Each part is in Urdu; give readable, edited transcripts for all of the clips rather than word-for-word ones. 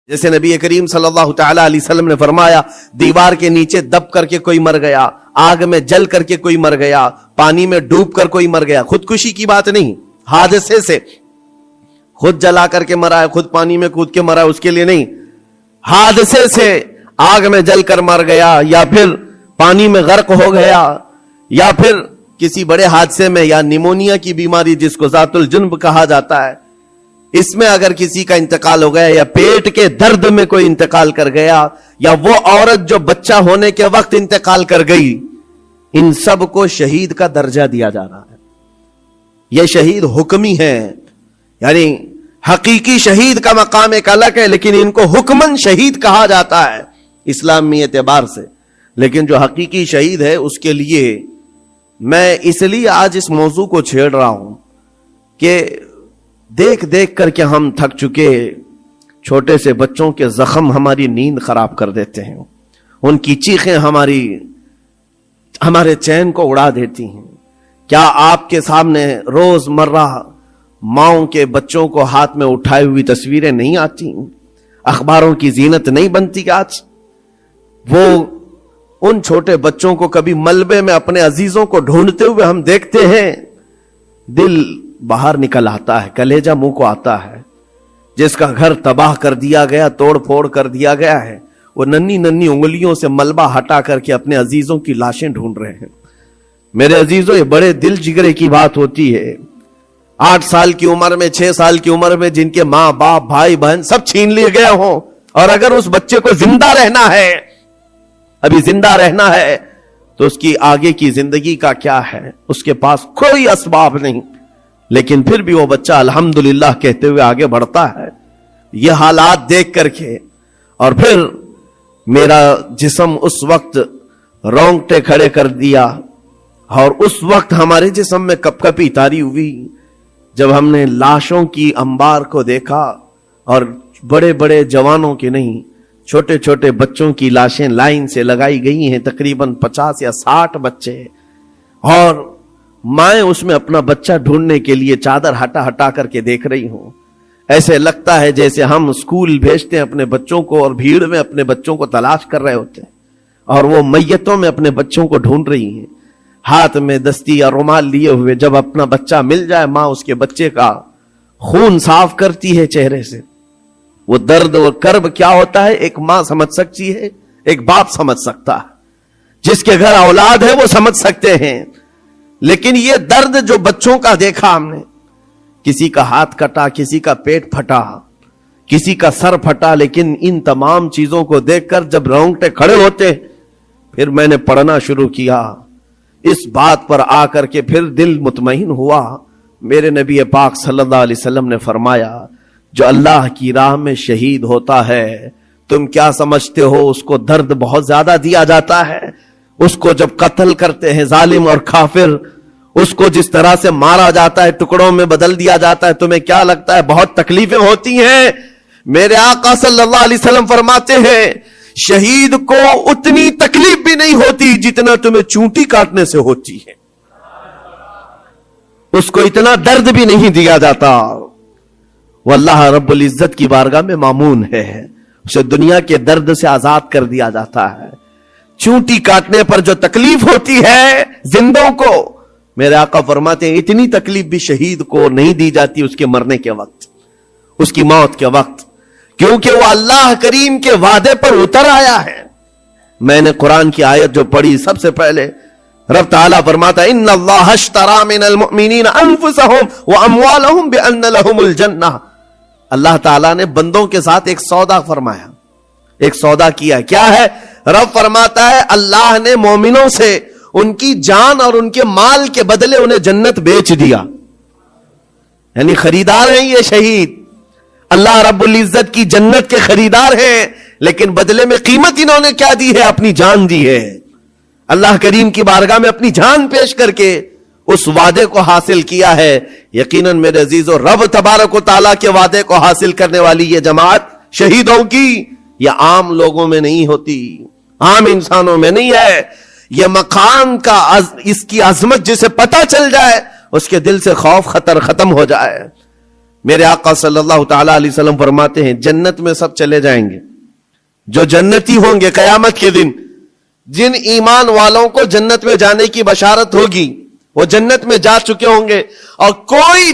جیسے نبی کریم صلی اللہ تعالی علیہ وسلم نے فرمایا، دیوار کے نیچے دب کر کے کوئی مر گیا، آگ میں جل کر کے کوئی مر گیا، پانی میں ڈوب کر کوئی مر گیا، خودکشی کی بات نہیں، حادثے سے خود جلا کر کے مرا ہے، خود پانی میں کود کے مرا ہے، اس کے لیے نہیں، حادثے سے آگ میں جل کر مر گیا، یا پھر پانی میں غرق ہو گیا، یا پھر کسی بڑے حادثے میں، یا نیمونیا کی بیماری جس کو ذات الجنب کہا جاتا ہے، اس میں اگر کسی کا انتقال ہو گیا، یا پیٹ کے درد میں کوئی انتقال کر گیا، یا وہ عورت جو بچہ ہونے کے وقت انتقال کر گئی، ان سب کو شہید کا درجہ دیا جا رہا ہے۔ یہ شہید حکمی ہے، یعنی حقیقی شہید کا مقام ایک الگ ہے، لیکن ان کو حکمن شہید کہا جاتا ہے اسلامی اعتبار سے۔ لیکن جو حقیقی شہید ہے اس کے لیے میں اس لیے آج اس موضوع کو چھیڑ رہا ہوں کہ دیکھ دیکھ کر کے ہم تھک چکے، چھوٹے سے بچوں کے زخم ہماری نیند خراب کر دیتے ہیں، ان کی چیخیں ہمارے چین کو اڑا دیتی ہیں۔ کیا آپ کے سامنے روز مرہ ماؤں کے بچوں کو ہاتھ میں اٹھائے ہوئی تصویریں نہیں آتی؟ اخباروں کی زینت نہیں بنتی آج؟ وہ ان چھوٹے بچوں کو کبھی ملبے میں اپنے عزیزوں کو ڈھونڈتے ہوئے ہم دیکھتے ہیں، دل باہر نکل آتا ہے، کلیجہ منہ کو آتا ہے۔ جس کا گھر تباہ کر دیا گیا، توڑ پھوڑ کر دیا گیا ہے، وہ ننھی ننھی انگلیوں سے ملبہ ہٹا کر کے اپنے عزیزوں کی لاشیں ڈھونڈ رہے ہیں۔ میرے عزیزوں، یہ بڑے دل جگرے کی بات ہوتی ہے۔ 8 سال کی عمر میں، 6 سال کی عمر میں جن کے ماں باپ بھائی بہن سب چھین لیے گئے ہوں، اور اگر اس بچے کو زندہ رہنا ہے، ابھی زندہ رہنا ہے، تو اس کی آگے کی زندگی کا کیا ہے؟ اس کے پاس کوئی اسباب نہیں، لیکن پھر بھی وہ بچہ الحمدللہ کہتے ہوئے آگے بڑھتا ہے۔ یہ حالات دیکھ کر کے، اور پھر میرا جسم اس وقت رونگٹے کھڑے کر دیا، اور اس وقت ہمارے جسم میں کپ کپی طاری ہوئی جب ہم نے لاشوں کی انبار کو دیکھا، اور بڑے بڑے جوانوں کے نہیں، چھوٹے چھوٹے بچوں کی لاشیں لائن سے لگائی گئی ہیں، تقریباً 50 یا 60 بچے، اور مائیں اس میں اپنا بچہ ڈھونڈنے کے لیے چادر ہٹا ہٹا کر کے دیکھ رہی ہوں۔ ایسے لگتا ہے جیسے ہم اسکول بھیجتے ہیں اپنے بچوں کو، اور بھیڑ میں اپنے بچوں کو تلاش کر رہے ہوتے ہیں، اور وہ میتوں میں اپنے بچوں کو ڈھونڈ رہی ہیں، ہاتھ میں دستی یا رومال لیے ہوئے۔ جب اپنا بچہ مل جائے، ماں اس کے بچے کا خون صاف کرتی ہے چہرے سے۔ وہ درد اور کرب کیا ہوتا ہے ایک ماں سمجھ سکتی ہے، ایک باپ سمجھ سکتا ہے، جس کے گھر اولاد ہے وہ سمجھ سکتے ہیں۔ لیکن یہ درد جو بچوں کا دیکھا ہم نے، کسی کا ہاتھ کٹا، کسی کا پیٹ پھٹا، کسی کا سر پھٹا، لیکن ان تمام چیزوں کو دیکھ کر جب رونگٹے کھڑے ہوتے، پھر میں نے پڑھنا شروع کیا۔ اس بات پر آ کر کے پھر دل مطمئن ہوا۔ میرے نبی پاک صلی اللہ علیہ وسلم نے فرمایا، جو اللہ کی راہ میں شہید ہوتا ہے، تم کیا سمجھتے ہو اس کو درد بہت زیادہ دیا جاتا ہے؟ اس کو جب قتل کرتے ہیں ظالم اور کافر، اس کو جس طرح سے مارا جاتا ہے، ٹکڑوں میں بدل دیا جاتا ہے، تمہیں کیا لگتا ہے بہت تکلیفیں ہوتی ہیں؟ میرے آقا صلی اللہ علیہ وسلم فرماتے ہیں، شہید کو اتنی تکلیف بھی نہیں ہوتی جتنا تمہیں چونٹی کاٹنے سے ہوتی ہے۔ اس کو اتنا درد بھی نہیں دیا جاتا۔ وہ اللہ رب العزت کی بارگاہ میں مامون ہے، اسے دنیا کے درد سے آزاد کر دیا جاتا ہے۔ چونٹی کاٹنے پر جو تکلیف ہوتی ہے زندوں کو، میرے آقا فرماتے ہیں اتنی تکلیف بھی شہید کو نہیں دی جاتی اس کے مرنے کے وقت، اس کی موت کے وقت، کیونکہ وہ اللہ کریم کے وعدے پر اتر آیا ہے۔ میں نے قرآن کی آیت جو پڑھی سب سے پہلے، رب تعالیٰ فرماتا ہے ان اللہ اشتری من المؤمنین انفسهم واموالهم بان لهم الجنہ۔ اللہ تعالیٰ نے بندوں کے ساتھ ایک سودا فرمایا، ایک سودا کیا۔ کیا ہے؟ رب فرماتا ہے اللہ نے مومنوں سے ان کی جان اور ان کے مال کے بدلے انہیں جنت بیچ دیا، یعنی خریدار ہیں یہ شہید، اللہ رب العزت کی جنت کے خریدار ہیں، لیکن بدلے میں قیمت انہوں نے کیا دی ہے؟ اپنی جان دی ہے۔ اللہ کریم کی بارگاہ میں اپنی جان پیش کر کے اس وعدے کو حاصل کیا ہے۔ یقیناً میرے عزیزو، رب تبارک و تعالیٰ کے وعدے کو حاصل کرنے والی یہ جماعت شہیدوں کی، یہ عام لوگوں میں نہیں ہوتی، عام انسانوں میں نہیں ہے۔ یہ مقام کا اس کی عظمت جسے پتہ چل جائے، اس کے دل سے خوف خطر ختم ہو جائے۔ میرے آقا صلی اللہ تعالی علیہ وسلم فرماتے ہیں جنت میں سب چلے جائیں گے، جو جنتی ہوں گے قیامت کے دن، جن ایمان والوں کو جنت میں جانے کی بشارت ہوگی وہ جنت میں جا چکے ہوں گے، اور کوئی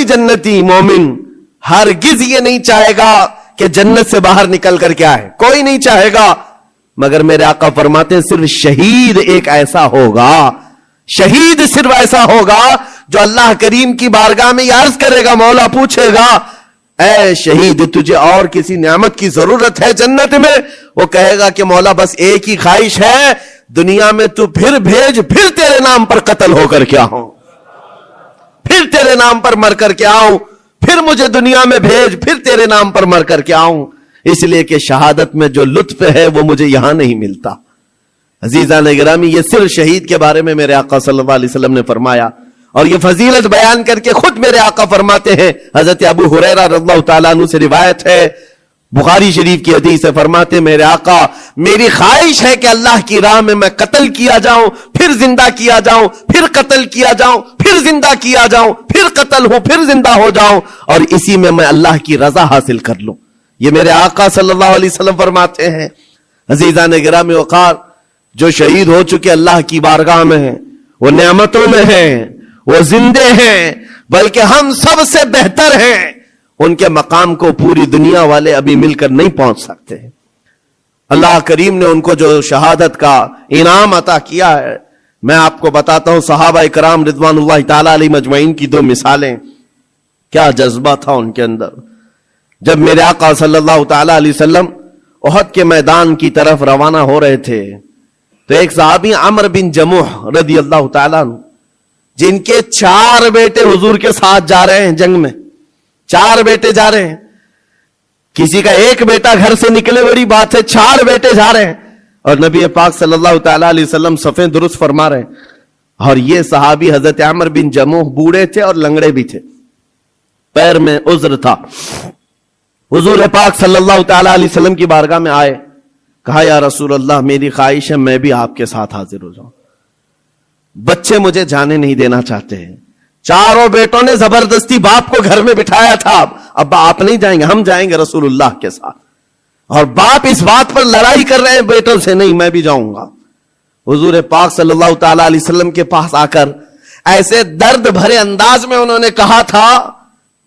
جنتی مومن ہرگز یہ نہیں چاہے گا کہ جنت سے باہر نکل کر کے آئے، کوئی نہیں چاہے گا، مگر میرے آقا فرماتے ہیں صرف شہید ایک ایسا ہوگا، شہید صرف ایسا ہوگا جو اللہ کریم کی بارگاہ میں عرض کرے گا، مولا پوچھے گا اے شہید تجھے اور کسی نعمت کی ضرورت ہے جنت میں؟ وہ کہے گا کہ مولا بس ایک ہی خواہش ہے، دنیا میں تو پھر بھیج، پھر تیرے نام پر قتل ہو کر کے آؤں، پھر تیرے نام پر مر کر کے آؤں، پھر مجھے دنیا میں بھیج، پھر تیرے نام پر مر کر کے آؤں، اس لیے کہ شہادت میں جو لطف ہے وہ مجھے یہاں نہیں ملتا۔ عزیزان گرامی، یہ صرف شہید کے بارے میں میرے آقا صلی اللہ علیہ وسلم نے فرمایا، اور یہ فضیلت بیان کر کے خود میرے آقا فرماتے ہیں، حضرت ابو ہریرہ رضی اللہ تعالیٰ عنہ سے روایت ہے، بخاری شریف کی حدیث سے، فرماتے میرے آقا میری خواہش ہے کہ اللہ کی راہ میں قتل کیا جاؤں، پھر زندہ کیا جاؤں، پھر قتل کیا جاؤں، پھر زندہ کیا جاؤں، پھر قتل ہوں، پھر زندہ ہو جاؤں، اور اسی میں اللہ کی رضا حاصل کر لوں۔ یہ میرے آقا صلی اللہ علیہ وسلم فرماتے ہیں۔ عزیزان گرامی وقار، جو شہید ہو چکے اللہ کی بارگاہ میں ہیں، وہ نعمتوں میں ہیں، وہ زندے ہیں، بلکہ ہم سب سے بہتر ہیں، ان کے مقام کو پوری دنیا والے ابھی مل کر نہیں پہنچ سکتے۔ اللہ کریم نے ان کو جو شہادت کا انعام عطا کیا ہے، میں آپ کو بتاتا ہوں، صحابہ کرام رضوان اللہ تعالی علیہ مجمعین کی دو مثالیں، کیا جذبہ تھا ان کے اندر۔ جب میرے آقا صلی اللہ تعالی علیہ وسلم احد کے میدان کی طرف روانہ ہو رہے تھے، تو ایک صحابی عمرو بن جموح رضی اللہ تعالیٰ عنہ، جن کے 4 بیٹے حضور کے ساتھ جا رہے ہیں جنگ میں، 4 بیٹے جا رہے ہیں، کسی کا ایک بیٹا گھر سے نکلے بڑی بات ہے، 4 بیٹے جا رہے ہیں، اور نبی پاک صلی اللہ تعالی علیہ وسلم صفیں درست فرما رہے ہیں، اور یہ صحابی حضرت عمرو بن جموح بوڑھے تھے اور لنگڑے بھی تھے، پیر میں عذر تھا۔ حضور پاک صلی اللہ تعالی علیہ وسلم کی بارگاہ میں آئے، کہا یا رسول اللہ میری خواہش ہے میں بھی آپ کے ساتھ حاضر ہو جاؤں، بچے مجھے جانے نہیں دینا چاہتے ہیں، 4 بیٹوں نے زبردستی باپ کو گھر میں بٹھایا تھا، اب آپ نہیں جائیں گے، ہم جائیں گے رسول اللہ کے ساتھ، اور باپ اس بات پر لڑائی کر رہے ہیں بیٹوں سے، نہیں میں بھی جاؤں گا۔ حضور پاک صلی اللہ تعالی علیہ وسلم کے پاس آ کر ایسے درد بھرے انداز میں انہوں نے کہا تھا،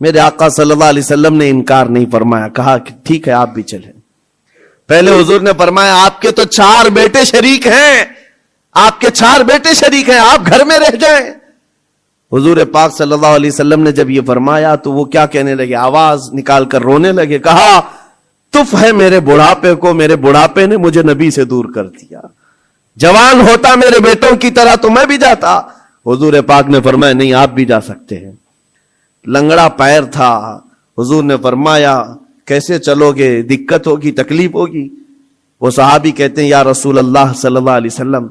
میرے آقا صلی اللہ علیہ وسلم نے انکار نہیں فرمایا، کہا کہ ٹھیک ہے آپ بھی چلیں۔ پہلے حضور نے فرمایا آپ کے تو 4 بیٹے شریک ہیں، آپ کے 4 بیٹے شریک ہیں، آپ گھر میں رہ جائیں۔ حضور پاک صلی اللہ علیہ وسلم نے جب یہ فرمایا تو وہ کیا کہنے لگے، آواز نکال کر رونے لگے، کہا تف ہے میرے بڑھاپے کو، میرے بڑھاپے نے مجھے نبی سے دور کر دیا، جوان ہوتا میرے بیٹوں کی طرح تو میں بھی جاتا۔ حضور پاک نے فرمایا نہیں آپ بھی جا سکتے ہیں۔ لنگڑا پیر تھا، حضور نے فرمایا کیسے چلو گے، دقت ہوگی، تکلیف ہوگی۔ وہ صحابی کہتے ہیں یا رسول اللہ صلی اللہ علیہ وسلم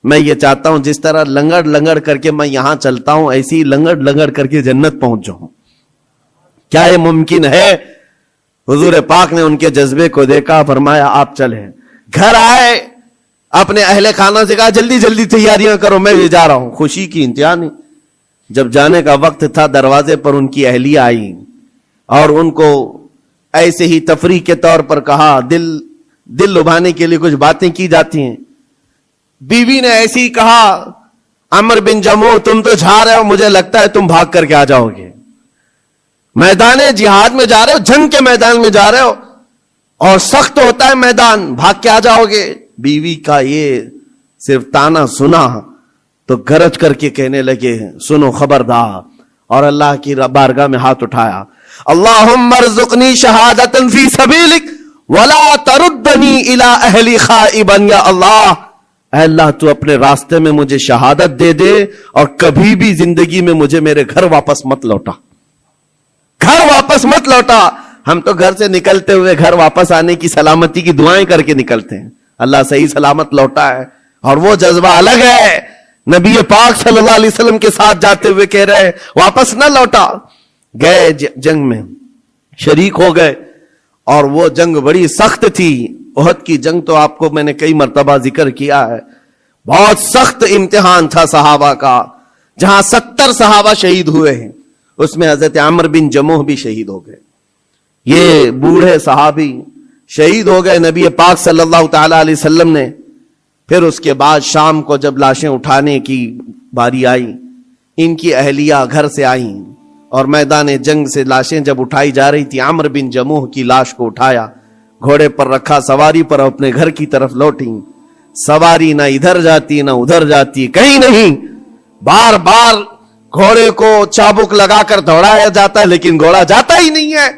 میں یہ چاہتا ہوں جس طرح لنگڑ لنگڑ کر کے میں یہاں چلتا ہوں ایسی لنگڑ لنگڑ کر کے جنت پہنچ جاؤں، کیا یہ ممکن ہے؟ حضور پاک نے ان کے جذبے کو دیکھا، فرمایا آپ چلیں۔ گھر آئے، اپنے اہل خانہ سے کہا جلدی جلدی تیاریاں کرو میں بھی جا رہا ہوں، خوشی کی انتہا نہیں۔ جب جانے کا وقت تھا دروازے پر ان کی اہلیہ آئی اور ان کو ایسے ہی تفریح کے طور پر کہا، دل لبھانے کے لیے کچھ باتیں کی جاتی ہیں۔ بیوی نے ایسے ہی کہا عمرو بن جموح تم تو جا رہے ہو، مجھے لگتا ہے تم بھاگ کر کے آ جاؤ گے، میدان جہاد میں جا رہے ہو، جنگ کے میدان میں جا رہے ہو اور سخت ہوتا ہے میدان، بھاگ کے آ جاؤ گے۔ بیوی کا یہ صرف تانا سنا تو گرج کر کے کہنے لگے سنو خبردار، اور اللہ کی بارگاہ میں ہاتھ اٹھایا، اللہم ارزقنی شہادتا فی سبیلک ولا تردنی الی اہلی خائبا، یا اللہ اے اللہ تو اپنے راستے میں مجھے شہادت دے دے اور کبھی بھی زندگی میں مجھے میرے گھر واپس مت لوٹا، گھر واپس مت لوٹا۔ ہم تو گھر سے نکلتے ہوئے گھر واپس آنے کی سلامتی کی دعائیں کر کے نکلتے ہیں، اللہ صحیح سلامت لوٹا ہے، اور وہ جذبہ الگ ہے۔ نبی پاک صلی اللہ علیہ وسلم کے ساتھ جاتے ہوئے کہہ رہے واپس نہ لوٹا، گئے جنگ میں شریک ہو گئے، اور وہ جنگ بڑی سخت تھی۔ احد کی جنگ تو آپ کو میں نے کئی مرتبہ ذکر کیا ہے، بہت سخت امتحان تھا صحابہ کا، جہاں 70 صحابہ شہید ہوئے ہیں، اس میں حضرت عمرو بن جموح بھی شہید ہو گئے. یہ بوڑھے صحابی شہید ہو گئے. نبی پاک صلی اللہ تعالی علیہ وسلم نے پھر اس کے بعد شام کو جب لاشیں اٹھانے کی باری آئی، ان کی اہلیہ گھر سے آئیں اور میدان جنگ سے لاشیں جب اٹھائی جا رہی تھی، عمرو بن جموح کی لاش کو اٹھایا، گھوڑے پر رکھا، سواری پر اپنے گھر کی طرف لوٹیں. سواری نہ ادھر جاتی نہ ادھر جاتی، کہیں نہیں، بار بار گھوڑے کو چابک لگا کر دوڑایا جاتا ہے لیکن گھوڑا جاتا ہی نہیں ہے.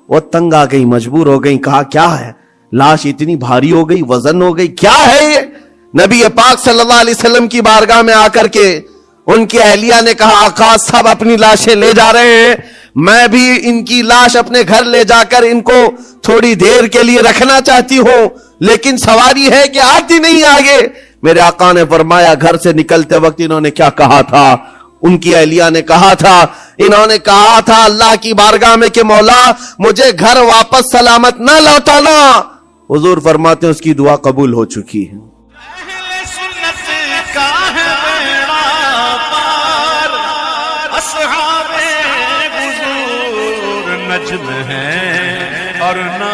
وہ تنگ آ گئی، مجبور ہو گئی، کہا کیا ہے، لاش اتنی بھاری ہو گئی، وزن ہو گئی، کیا ہے یہ؟ نبی پاک صلی اللہ علیہ وسلم کی بارگاہ میں آ کر کے ان کی اہلیہ نے کہا آقا صاحب اپنی لاشیں لے جا رہے ہیں، میں بھی ان کی لاش اپنے گھر لے جا کر ان کو تھوڑی دیر کے لیے رکھنا چاہتی ہوں، لیکن سواری ہے کہ آتی نہیں آگے. میرے آقا نے فرمایا گھر سے نکلتے وقت انہوں نے کیا کہا تھا؟ ان کی اہلیہ نے کہا تھا، انہوں نے کہا تھا اللہ کی بارگاہ میں کہ مولا مجھے گھر واپس سلامت نہ لوٹانا. حضور فرماتے ہیں اس کی دعا قبول ہو چکی ہے. نجم ہے اور نہ